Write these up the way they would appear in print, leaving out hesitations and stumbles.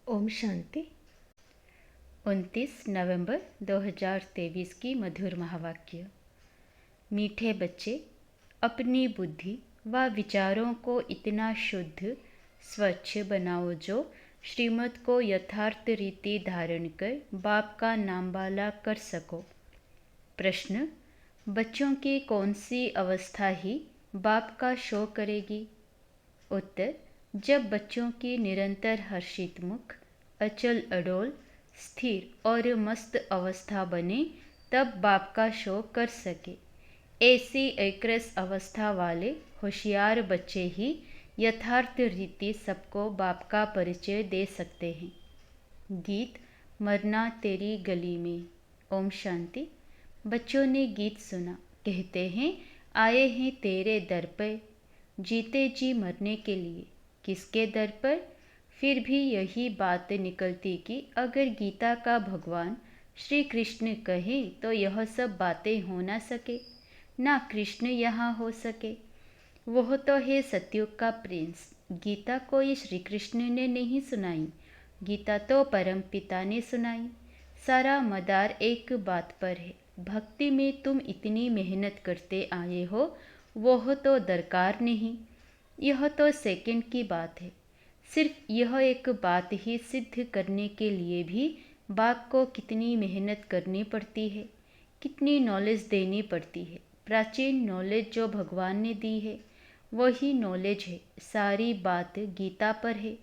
ओम शांति। 29 नवंबर 2023 की मधुर महावाक्य। मीठे बच्चे, अपनी बुद्धि व विचारों को इतना शुद्ध स्वच्छ बनाओ जो श्रीमत को यथार्थ रीति धारण कर बाप का नामबाला कर सको। प्रश्न: बच्चों की कौन सी अवस्था ही बाप का शो करेगी? उत्तर: जब बच्चों की निरंतर हर्षित मुख अचल अडोल स्थिर और मस्त अवस्था बने, तब बाप का शो कर सके। ऐसी एकरस अवस्था वाले होशियार बच्चे ही यथार्थ रीति सबको बाप का परिचय दे सकते हैं। गीत मरना तेरी गली में। ओम शांति। बच्चों ने गीत सुना। कहते हैं, आए हैं तेरे दर पर, जीते जी मरने के लिए। किसके दर पर? फिर भी यही बात निकलती कि अगर गीता का भगवान श्री कृष्ण कहे तो यह सब बातें हो ना सके, ना कृष्ण यहाँ हो सके। वह तो है सतयुग का प्रिंस। गीता कोई श्री कृष्ण ने नहीं सुनाई, गीता तो परम पिता ने सुनाई। सारा मदार एक बात पर है, भक्ति में तुम इतनी मेहनत करते आए हो, वह तो दरकार नहीं। यह तो सेकंड की बात है। सिर्फ यह एक बात ही सिद्ध करने के लिए भी बाप को कितनी मेहनत करनी पड़ती है, कितनी नॉलेज देनी पड़ती है। प्राचीन नॉलेज जो भगवान ने दी है वही नॉलेज है। सारी बात गीता पर है।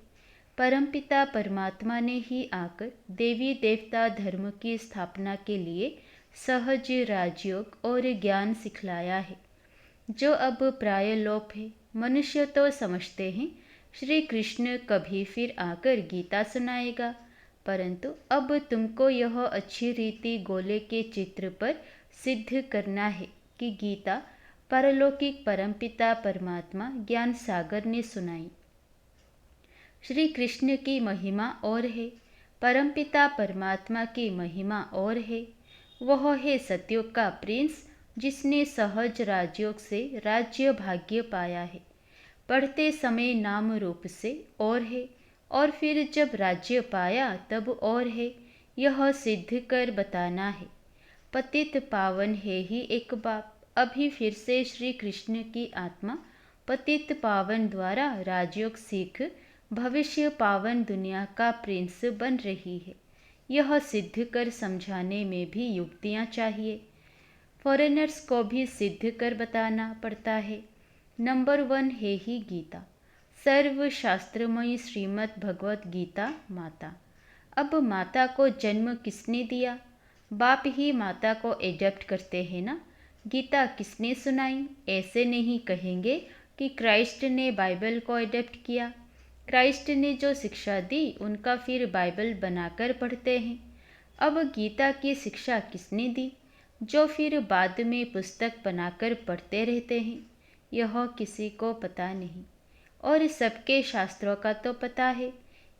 परमपिता परमात्मा ने ही आकर देवी देवता धर्म की स्थापना के लिए सहज राजयोग और ज्ञान सिखलाया है, जो अब प्राय लोप है। मनुष्य तो समझते हैं श्री कृष्ण कभी फिर आकर गीता सुनाएगा, परंतु अब तुमको यह अच्छी रीति गोले के चित्र पर सिद्ध करना है कि गीता परलौकिक परमपिता परमात्मा ज्ञान सागर ने सुनाई। श्री कृष्ण की महिमा और है, परमपिता परमात्मा की महिमा और है। वह है सतयुग का प्रिंस, जिसने सहज राजयोग से राज्य भाग्य पाया है। पढ़ते समय नाम रूप से और है, और फिर जब राज्य पाया तब और है। यह सिद्ध कर बताना है। पतित पावन है ही एक बाप। अभी फिर से श्री कृष्ण की आत्मा पतित पावन द्वारा राजयोग सीख भविष्य पावन दुनिया का प्रिंस बन रही है। यह सिद्ध कर समझाने में भी युक्तियाँ चाहिए। फॉरेनर्स को भी सिद्ध कर बताना पड़ता है। नंबर 1 है ही गीता, सर्व शास्त्रमयी श्रीमद् भगवत गीता माता। अब माता को जन्म किसने दिया? बाप ही माता को एडप्ट करते हैं ना। गीता किसने सुनाई? ऐसे नहीं कहेंगे कि क्राइस्ट ने बाइबल को एडप्ट किया। क्राइस्ट ने जो शिक्षा दी उनका फिर बाइबल बनाकर पढ़ते हैं। अब गीता की शिक्षा किसने दी, जो फिर बाद में पुस्तक बनाकर पढ़ते रहते हैं? यह किसी को पता नहीं, और सबके शास्त्रों का तो पता है।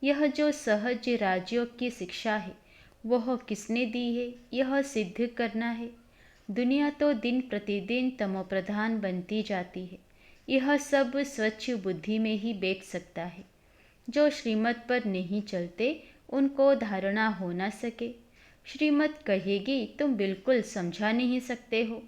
यह जो सहज राजयोग की शिक्षा है वह किसने दी है, यह सिद्ध करना है। दुनिया तो दिन प्रतिदिन तमोप्रधान बनती जाती है। यह सब स्वच्छ बुद्धि में ही बैठ सकता है। जो श्रीमत पर नहीं चलते उनको धारणा हो ना सके। श्रीमत कहेगी तुम बिल्कुल समझा नहीं सकते हो,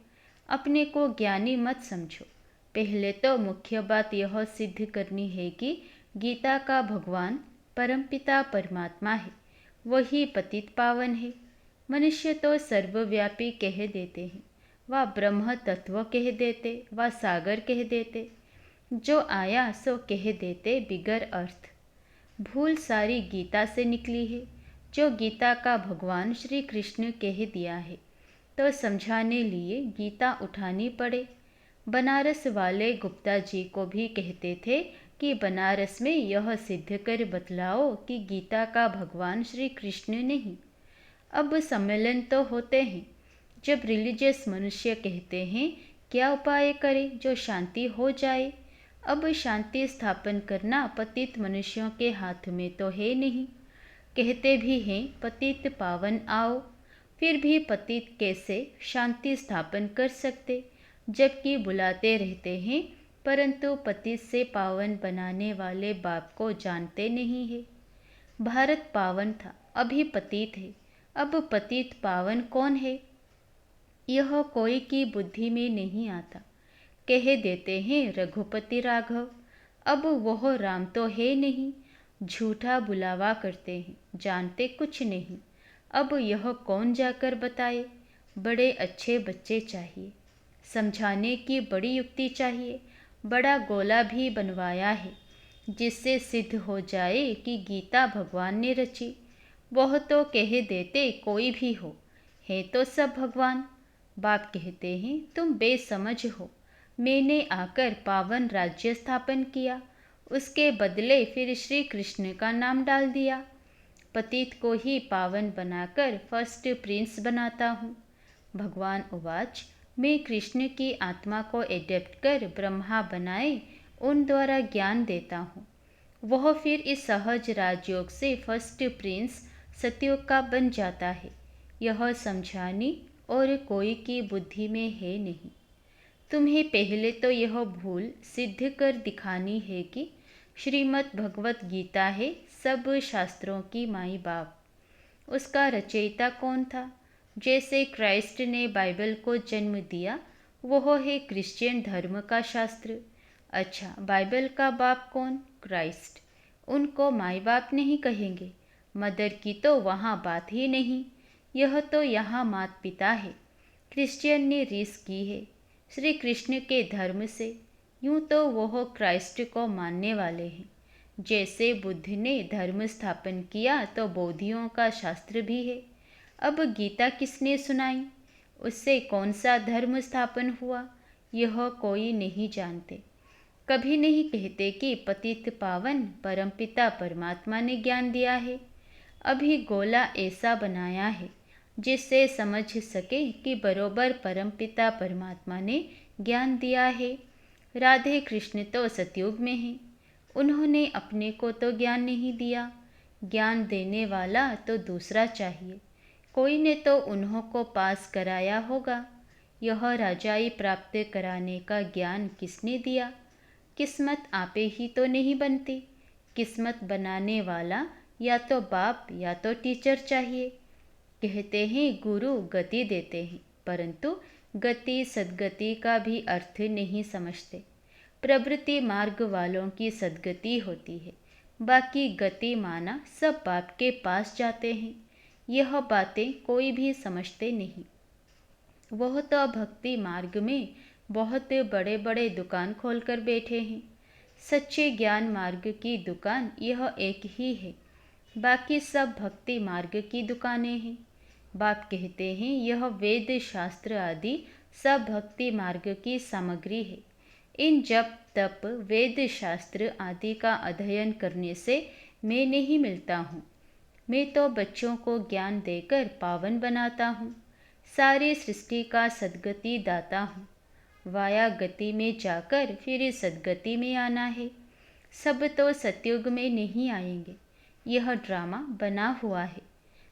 अपने को ज्ञानी मत समझो। पहले तो मुख्य बात यह सिद्ध करनी है कि गीता का भगवान परमपिता परमात्मा है, वही पतित पावन है। मनुष्य तो सर्वव्यापी कह देते हैं, व ब्रह्म तत्व कह देते, व सागर कह देते। जो आया सो कह देते बिगर अर्थ। भूल सारी गीता से निकली है, जो गीता का भगवान श्री कृष्ण कह दिया है, तो समझाने लिए गीता उठानी पड़े। बनारस वाले गुप्ता जी को भी कहते थे कि बनारस में यह सिद्ध कर बतलाओ कि गीता का भगवान श्री कृष्ण नहीं। अब सम्मेलन तो होते हैं, जब रिलीजियस मनुष्य कहते हैं क्या उपाय करें जो शांति हो जाए। अब शांति स्थापन करना पतित मनुष्यों के हाथ में तो है नहीं। कहते भी हैं पतित पावन आओ, फिर भी पतित कैसे शांति स्थापन कर सकते, जबकि बुलाते रहते हैं, परंतु पतित से पावन बनाने वाले बाप को जानते नहीं है। भारत पावन था, अभी पतित है। अब पतित पावन कौन है, यह कोई की बुद्धि में नहीं आता। कह देते हैं रघुपति राघव, अब वह राम तो है नहीं। झूठा बुलावा करते हैं, जानते कुछ नहीं। अब यह कौन जाकर बताए, बड़े अच्छे बच्चे चाहिए। समझाने की बड़ी युक्ति चाहिए। बड़ा गोला भी बनवाया है, जिससे सिद्ध हो जाए कि गीता भगवान ने रची। वह तो कह देते कोई भी हो, है तो सब भगवान। बाप कहते हैं तुम बेसमझ हो, मैंने आकर पावन राज्य स्थापन किया, उसके बदले फिर श्री कृष्ण का नाम डाल दिया। पतित को ही पावन बनाकर फर्स्ट प्रिंस बनाता हूँ। भगवान उवाच, मैं कृष्ण की आत्मा को एडेप्ट कर ब्रह्मा बनाए उन द्वारा ज्ञान देता हूँ। वह फिर इस सहज राजयोग से फर्स्ट प्रिंस सतयुग का बन जाता है। यह समझानी और कोई की बुद्धि में है नहीं। तुम्हें पहले तो यह भूल सिद्ध कर दिखानी है कि श्रीमद् भगवत गीता है सब शास्त्रों की माई बाप। उसका रचयिता कौन था? जैसे क्राइस्ट ने बाइबल को जन्म दिया, वह है क्रिश्चियन धर्म का शास्त्र। अच्छा, बाइबल का बाप कौन? क्राइस्ट। उनको माई बाप नहीं कहेंगे। मदर की तो वहाँ बात ही नहीं, यह तो यहाँ माता पिता है। क्रिश्चियन ने रीस की है श्री कृष्ण के धर्म से, यूँ तो वह क्राइस्ट को मानने वाले हैं। जैसे बुद्ध ने धर्म स्थापन किया तो बौद्धियों का शास्त्र भी है। अब गीता किसने सुनाई, उससे कौन सा धर्म स्थापन हुआ, यह कोई नहीं जानते। कभी नहीं कहते कि पतित पावन परमपिता परमात्मा ने ज्ञान दिया है। अभी गोला ऐसा बनाया है जिससे समझ सके कि बरोबर परमपिता परमात्मा ने ज्ञान दिया है। राधे कृष्ण तो सतयुग में हैं, उन्होंने अपने को तो ज्ञान नहीं दिया। ज्ञान देने वाला तो दूसरा चाहिए, कोई ने तो उन्हों को पास कराया होगा। यह राजाई प्राप्त कराने का ज्ञान किसने दिया? किस्मत आपे ही तो नहीं बनती। किस्मत बनाने वाला या तो बाप या तो टीचर चाहिए। कहते हैं गुरु गति देते हैं, परंतु गति सद्गति का भी अर्थ नहीं समझते। प्रवृत्ति मार्ग वालों की सद्गति होती है, बाकी गति माना सब बाप के पास जाते हैं। यह बातें कोई भी समझते नहीं। वह तो भक्ति मार्ग में बहुत बड़े बड़े दुकान खोलकर बैठे हैं। सच्चे ज्ञान मार्ग की दुकान यह एक ही है, बाकी सब भक्ति मार्ग की दुकानें हैं। बाप कहते हैं यह वेद शास्त्र आदि सब भक्ति मार्ग की सामग्री है। इन जप तप वेद शास्त्र आदि का अध्ययन करने से मैं नहीं मिलता हूँ। मैं तो बच्चों को ज्ञान देकर पावन बनाता हूँ। सारी सृष्टि का सद्गति दाता हूँ। वाया गति में जाकर फिर सद्गति में आना है। सब तो सतयुग में नहीं आएंगे, यह ड्रामा बना हुआ है।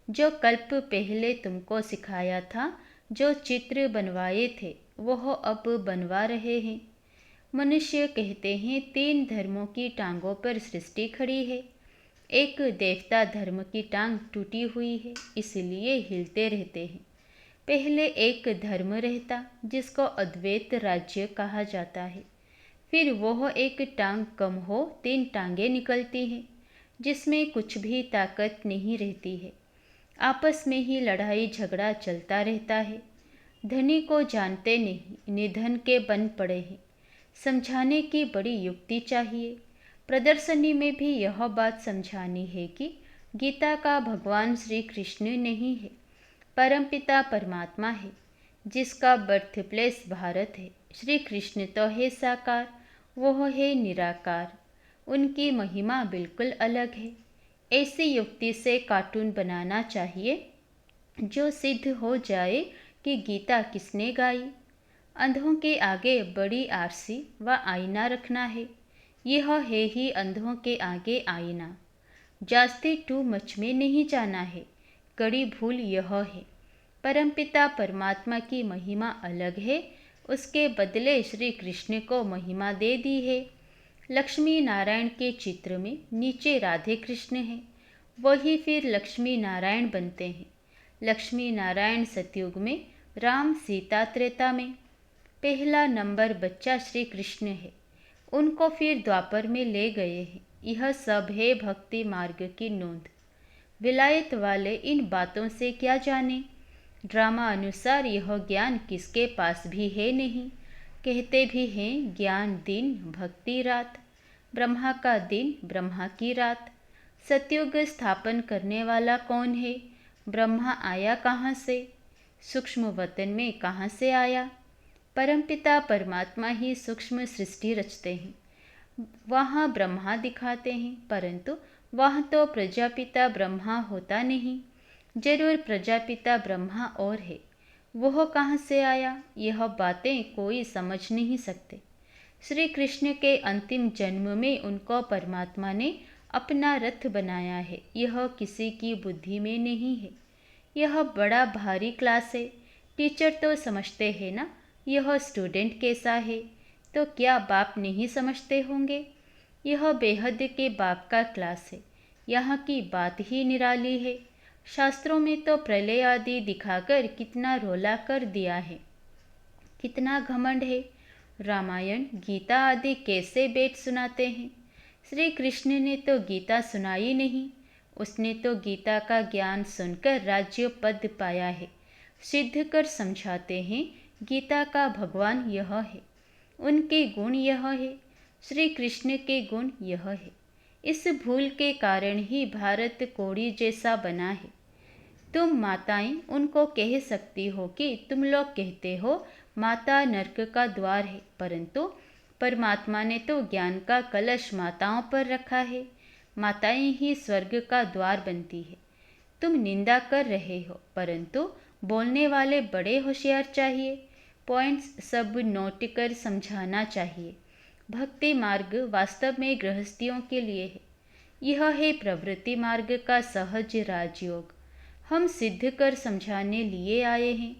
जो कल्प पहले तुमको सिखाया था, जो चित्र बनवाए थे, वह अब बनवा रहे हैं। मनुष्य कहते हैं 3 धर्मों की टांगों पर सृष्टि खड़ी है। एक देवता धर्म की टांग टूटी हुई है, इसलिए हिलते रहते हैं। पहले एक धर्म रहता जिसको अद्वैत राज्य कहा जाता है, फिर वह एक टांग कम हो 3 टांगें निकलती हैं, जिसमें कुछ भी ताकत नहीं रहती है। आपस में ही लड़ाई झगड़ा चलता रहता है। धनी को जानते नहीं, निधन के बन पड़े हैं। समझाने की बड़ी युक्ति चाहिए। प्रदर्शनी में भी यह बात समझानी है कि गीता का भगवान श्री कृष्ण नहीं है, परमपिता परमात्मा है, जिसका बर्थ प्लेस भारत है। श्री कृष्ण तो है साकार, वह है निराकार। उनकी महिमा बिल्कुल अलग है। ऐसी युक्ति से कार्टून बनाना चाहिए जो सिद्ध हो जाए कि गीता किसने गाई। अंधों के आगे बड़ी आरसी व आईना रखना है। यह है ही अंधों के आगे आईना। जास्ती टू मच में नहीं जाना है। कड़ी भूल यह है, परमपिता परमात्मा की महिमा अलग है, उसके बदले श्री कृष्ण को महिमा दे दी है। लक्ष्मी नारायण के चित्र में नीचे राधे कृष्ण हैं, वही फिर लक्ष्मी नारायण बनते हैं। लक्ष्मी नारायण सतयुग में, राम सीता त्रेता में। पहला नंबर बच्चा श्री कृष्ण है। उनको फिर द्वापर में ले गए हैं। यह सब है भक्ति मार्ग की नोंद। विलायत वाले इन बातों से क्या जाने। ड्रामा अनुसार यह ज्ञान किसके पास भी है नहीं। कहते भी हैं ज्ञान दिन भक्ति रात, ब्रह्मा का दिन ब्रह्मा की रात। सतयुग स्थापन करने वाला कौन है? ब्रह्मा आया कहाँ से? सूक्ष्म वतन में कहाँ से आया? परमपिता परमात्मा ही सूक्ष्म सृष्टि रचते हैं। वहाँ ब्रह्मा दिखाते हैं, परंतु वहाँ तो प्रजापिता ब्रह्मा होता नहीं। जरूर प्रजापिता ब्रह्मा और है। वह कहाँ से आया? यह बातें कोई समझ नहीं सकते। श्री कृष्ण के अंतिम जन्म में उनको परमात्मा ने अपना रथ बनाया है। यह किसी की बुद्धि में नहीं है। यह बड़ा भारी क्लास है। टीचर तो समझते हैं ना यह स्टूडेंट कैसा है, तो क्या बाप नहीं समझते होंगे? यह बेहद के बाप का क्लास है। यहाँ की बात ही निराली है। शास्त्रों में तो प्रलय आदि दिखाकर कितना रोला कर दिया है, कितना घमंड है। रामायण गीता आदि कैसे वेद सुनाते हैं। श्री कृष्ण ने तो गीता सुनाई नहीं। उसने तो गीता का ज्ञान सुनकर राज्य पद पाया है। सिद्ध कर समझाते हैं गीता का भगवान यह है, उनके गुण यह है, श्री कृष्ण के गुण यह है। इस भूल के कारण ही भारत कोड़ी जैसा बना है। तुम माताएं उनको कह सकती हो कि तुम लोग कहते हो माता नरक का द्वार है, परंतु परमात्मा ने तो ज्ञान का कलश माताओं पर रखा है। माताएं ही स्वर्ग का द्वार बनती है। तुम निंदा कर रहे हो, परंतु बोलने वाले बड़े होशियार चाहिए। पॉइंट्स सब नोट कर समझाना चाहिए। भक्ति मार्ग वास्तव में गृहस्थियों के लिए है। यह है प्रवृत्ति मार्ग का सहज राजयोग। हम सिद्ध कर समझाने लिए आए हैं।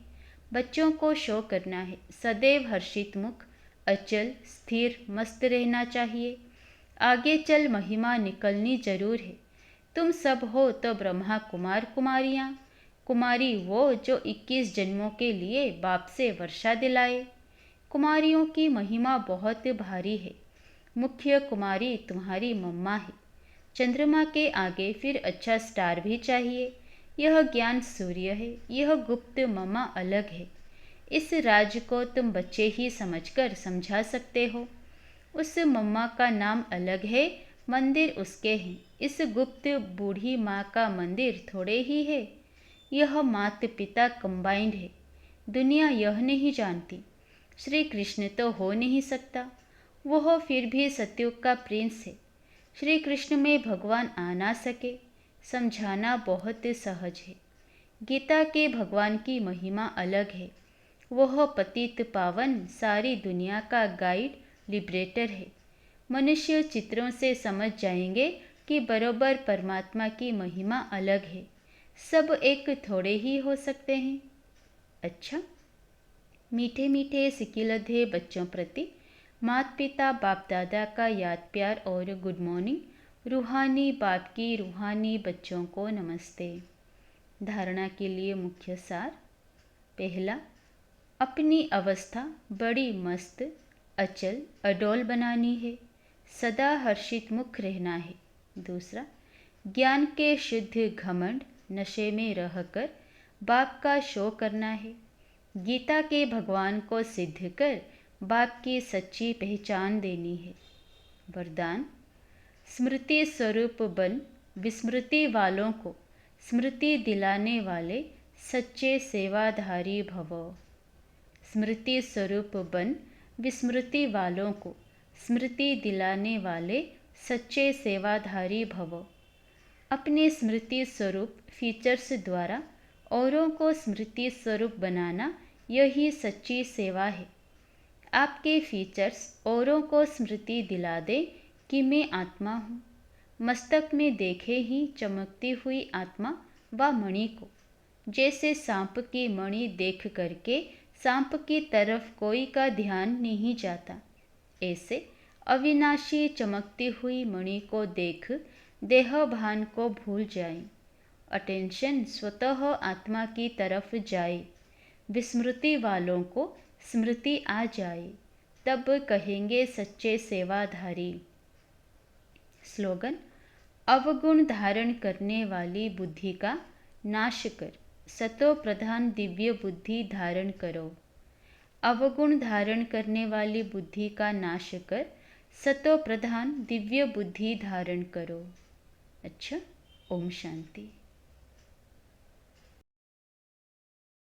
बच्चों को शो करना है। सदैव हर्षित मुख, अचल स्थिर मस्त रहना चाहिए। आगे चल महिमा निकलनी जरूर है। तुम सब हो तो ब्रह्मा कुमार कुमारियाँ। कुमारी वो जो 21 जन्मों के लिए बाप से वर्षा दिलाए। कुमारियों की महिमा बहुत भारी है। मुख्य कुमारी तुम्हारी मम्मा है। चंद्रमा के आगे फिर अच्छा स्टार भी चाहिए। यह ज्ञान सूर्य है, यह गुप्त मम्मा अलग है। इस राज को तुम बच्चे ही समझकर समझा सकते हो। उस मम्मा का नाम अलग है, मंदिर उसके हैं। इस गुप्त बूढ़ी माँ का मंदिर थोड़े ही है। यह माता पिता कंबाइंड है। दुनिया यह नहीं जानती। श्री कृष्ण तो हो नहीं सकता। वह फिर भी सतयुग का प्रिंस है। श्री कृष्ण में भगवान आ ना सके, समझाना बहुत सहज है। गीता के भगवान की महिमा अलग है। वह पतित पावन सारी दुनिया का गाइड लिबरेटर है। मनुष्य चित्रों से समझ जाएंगे कि बरोबर परमात्मा की महिमा अलग है। सब एक थोड़े ही हो सकते हैं। अच्छा, मीठे मीठे सिकिलधे बच्चों प्रति माता पिता बाप दादा का याद प्यार और गुड मॉर्निंग। रूहानी बाप की रूहानी बच्चों को नमस्ते। धारणा के लिए मुख्य सार। पहला, अपनी अवस्था बड़ी मस्त अचल अडोल बनानी है। सदा हर्षित मुख रहना है। दूसरा, ज्ञान के शुद्ध घमंड नशे में रहकर बाप का शो करना है। गीता के भगवान को सिद्ध कर बाप की सच्ची पहचान देनी है। वरदान, स्मृति स्वरूप बन विस्मृति वालों को स्मृति दिलाने वाले सच्चे सेवाधारी भव। स्मृति स्वरूप बन विस्मृति वालों को स्मृति दिलाने वाले सच्चे सेवाधारी भव। अपने स्मृति स्वरूप फीचर्स द्वारा औरों को स्मृति स्वरूप बनाना यही सच्ची सेवा है। आपके फीचर्स औरों को स्मृति दिला दे कि मैं आत्मा हूँ। मस्तक में देखे ही चमकती हुई आत्मा व मणि को। जैसे सांप की मणि देख करके सांप की तरफ कोई का ध्यान नहीं जाता, ऐसे अविनाशी चमकती हुई मणि को देख देह भान को भूल जाए, अटेंशन स्वतः आत्मा की तरफ जाए, विस्मृति वालों को स्मृति आ जाए, तब कहेंगे सच्चे सेवाधारी। स्लोगन: अवगुण धारण करने वाली बुद्धि का नाश कर सतो प्रधान दिव्य बुद्धि धारण करो। अवगुण धारण करने वाली बुद्धि का नाश कर सतो प्रधान दिव्य बुद्धि धारण करो। अच्छा, ओम शांति।